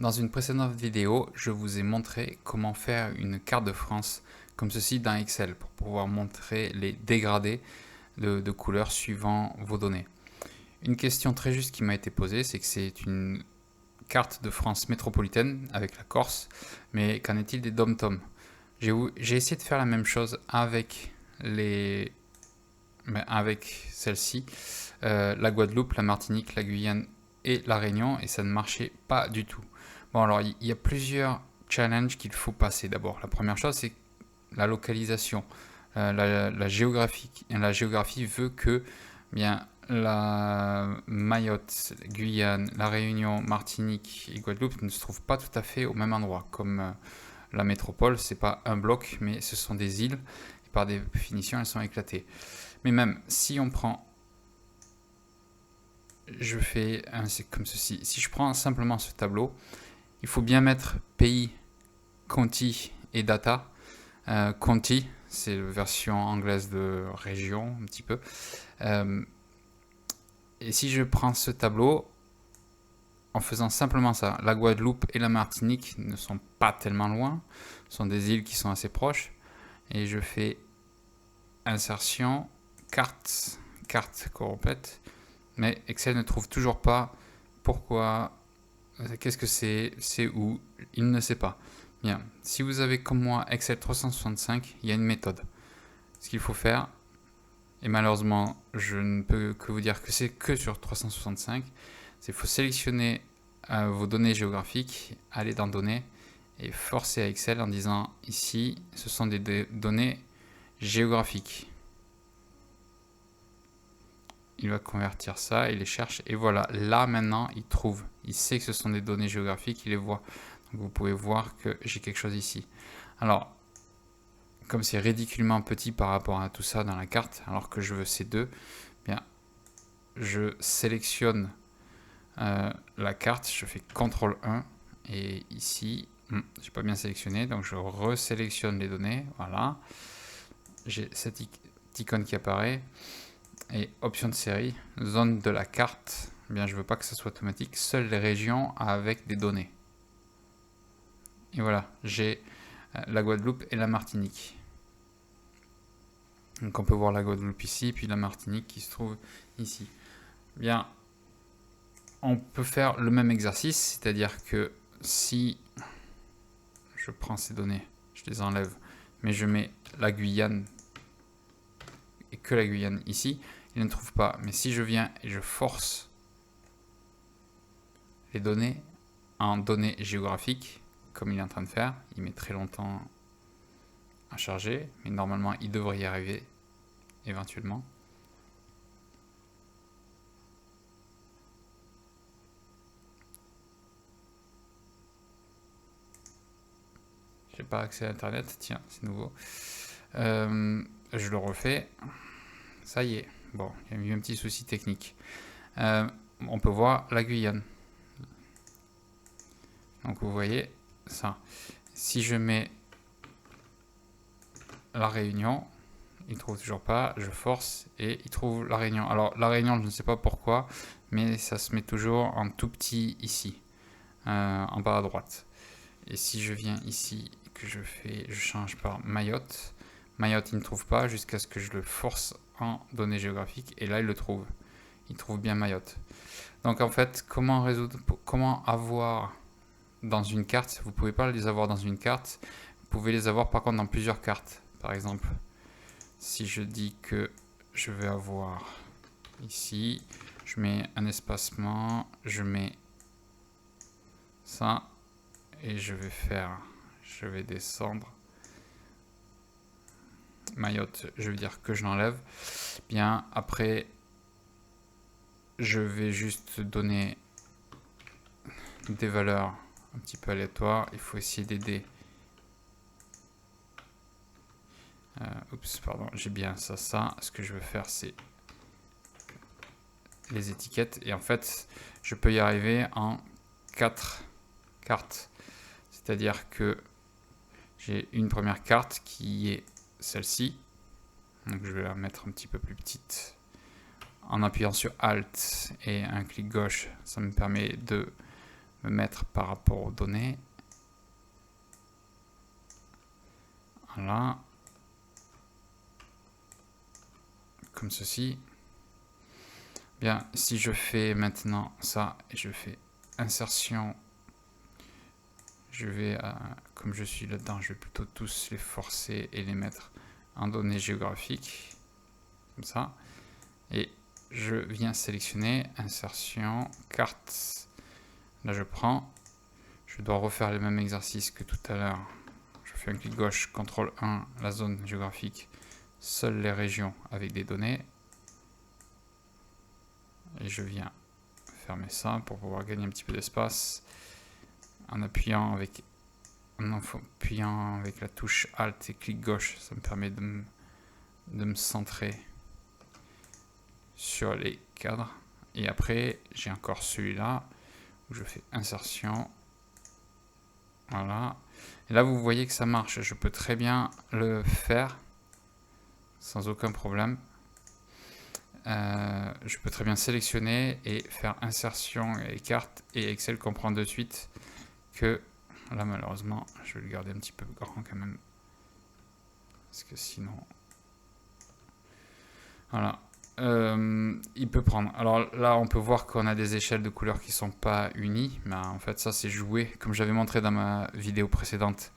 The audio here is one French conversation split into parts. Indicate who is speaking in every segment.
Speaker 1: Dans une précédente vidéo, je vous ai montré comment faire une carte de France comme ceci dans Excel pour pouvoir montrer les dégradés de couleurs suivant vos données. Une question très juste qui m'a été posée, c'est que c'est une carte de France métropolitaine avec la Corse, mais qu'en est-il des dom-toms? J'ai essayé de faire la même chose avec celle-ci, la Guadeloupe, la Martinique, la Guyane et la Réunion, et ça ne marchait pas du tout. Bon, alors il y a plusieurs challenges qu'il faut passer. D'abord, la première chose, c'est la localisation. La géographie veut que bien la Mayotte, Guyane, la Réunion, Martinique et Guadeloupe ne se trouvent pas tout à fait au même endroit. Comme la métropole, c'est pas un bloc, mais ce sont des îles. Et par définition, elles sont éclatées. Mais même si on prend, c'est comme ceci. Si je prends simplement ce tableau, il faut bien mettre pays, county et data. County, c'est la version anglaise de région, un petit peu. Et si je prends ce tableau, en faisant simplement ça, la Guadeloupe et la Martinique ne sont pas tellement loin, sont des îles qui sont assez proches. Et je fais insertion, carte complète. Mais Excel ne trouve toujours pas pourquoi, qu'est-ce que c'est où, il ne sait pas. Bien, si vous avez comme moi Excel 365, il y a une méthode. Ce qu'il faut faire, et malheureusement je ne peux que vous dire que c'est que sur 365, c'est qu'il faut sélectionner vos données géographiques, aller dans données et forcer à Excel en disant ici ce sont des données géographiques. Il va convertir ça, il les cherche et voilà, là maintenant il trouve, il sait que ce sont des données géographiques, il les voit. Donc vous pouvez voir que j'ai quelque chose ici. Alors, comme c'est ridiculement petit par rapport à tout ça dans la carte, alors que je veux ces deux, bien, je sélectionne la carte, je fais CTRL 1 et ici, j'ai pas bien sélectionné, donc je resélectionne les données, voilà. J'ai cette icône qui apparaît. Et option de série, zone de la carte, eh bien je veux pas que ça soit automatique, seules les régions avec des données. Et voilà, j'ai la Guadeloupe et la Martinique. Donc on peut voir la Guadeloupe ici, puis la Martinique qui se trouve ici. Bien, on peut faire le même exercice, c'est-à-dire que si je prends ces données, je les enlève, mais je mets la Guyane et que la Guyane ici, il ne trouve pas. Mais si je viens et je force les données en données géographiques, comme il est en train de faire, il met très longtemps à charger, mais normalement il devrait y arriver éventuellement. J'ai pas accès à internet, tiens, c'est nouveau. Je le refais. Ça y est. Bon, il y a eu un petit souci technique. On peut voir la Guyane. Donc vous voyez ça. Si je mets la Réunion, il trouve toujours pas, je force et il trouve la Réunion. Alors la Réunion, je ne sais pas pourquoi, mais ça se met toujours en tout petit ici, en bas à droite. Et si je viens ici, que je change par Mayotte, Mayotte il ne trouve pas jusqu'à ce que je le force en données géographiques et là il le trouve. Il trouve bien Mayotte. Donc en fait, comment avoir dans une carte, vous ne pouvez pas les avoir dans une carte, vous pouvez les avoir par contre dans plusieurs cartes. Par exemple, si je dis que je vais avoir ici, je mets un espacement, je mets ça et je vais descendre. Mayotte, je veux dire que je l'enlève. Bien, après, je vais juste donner des valeurs un petit peu aléatoires. Il faut essayer d'aider. Oups, pardon, j'ai bien ça. Ce que je veux faire, c'est les étiquettes. Et en fait, je peux y arriver en 4 cartes. C'est-à-dire que j'ai une première carte qui est celle-ci. Donc je vais la mettre un petit peu plus petite. En appuyant sur Alt et un clic gauche, ça me permet de me mettre par rapport aux données. Voilà. Comme ceci. Bien, si je fais maintenant ça et je fais insertion, je vais, comme je suis là-dedans, je vais plutôt tous les forcer et les mettre en données géographiques, comme ça. Et je viens sélectionner insertion, carte. Là, je prends. Je dois refaire le même exercice que tout à l'heure. Je fais un clic gauche, CTRL 1, la zone géographique, seules les régions avec des données. Et je viens fermer ça pour pouvoir gagner un petit peu d'espace en appuyant avec la touche Alt et clic gauche. Ça me permet de me centrer sur les cadres. Et après, j'ai encore celui-là où je fais insertion. Voilà. Et là, vous voyez que ça marche. Je peux très bien le faire sans aucun problème. Je peux très bien sélectionner et faire insertion et carte, et Excel comprend de suite que là malheureusement je vais le garder un petit peu grand quand même parce que sinon voilà, il peut prendre. Alors là on peut voir qu'on a des échelles de couleurs qui sont pas unies, mais en fait ça c'est joué comme j'avais montré dans ma vidéo précédente.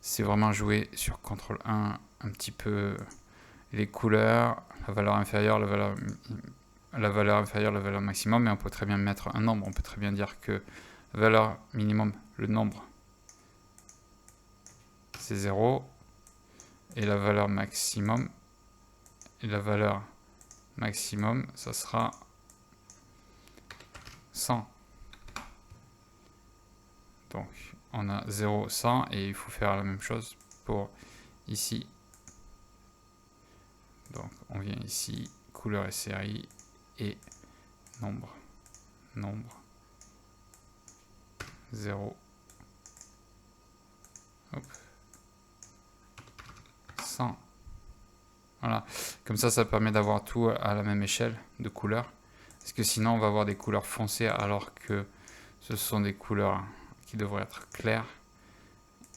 Speaker 1: C'est vraiment jouer sur CTRL 1 un petit peu les couleurs, la valeur inférieure, la valeur inférieure, la valeur maximum, mais on peut très bien mettre un nombre. On peut très bien dire que la valeur minimum, le nombre, c'est 0, et la valeur maximum, ça sera 100. Donc on a 0, 100, et il faut faire la même chose pour ici. Donc on vient ici, couleur et série, et nombre, 0, hop, 100. Voilà, comme ça permet d'avoir tout à la même échelle de couleurs. Parce que sinon on va avoir des couleurs foncées alors que ce sont des couleurs qui devraient être claires.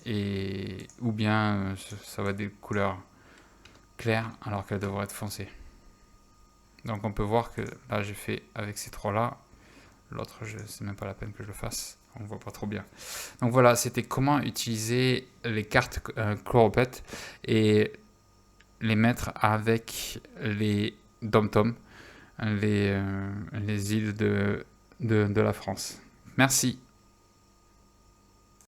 Speaker 1: Ou bien ça va être des couleurs claires alors qu'elles devraient être foncées. Donc on peut voir que là j'ai fait avec ces trois là. L'autre, c'est même pas la peine que je le fasse. On voit pas trop bien. Donc voilà, c'était comment utiliser les cartes Choropleth et les mettre avec les dom-tom, les îles de la France. Merci.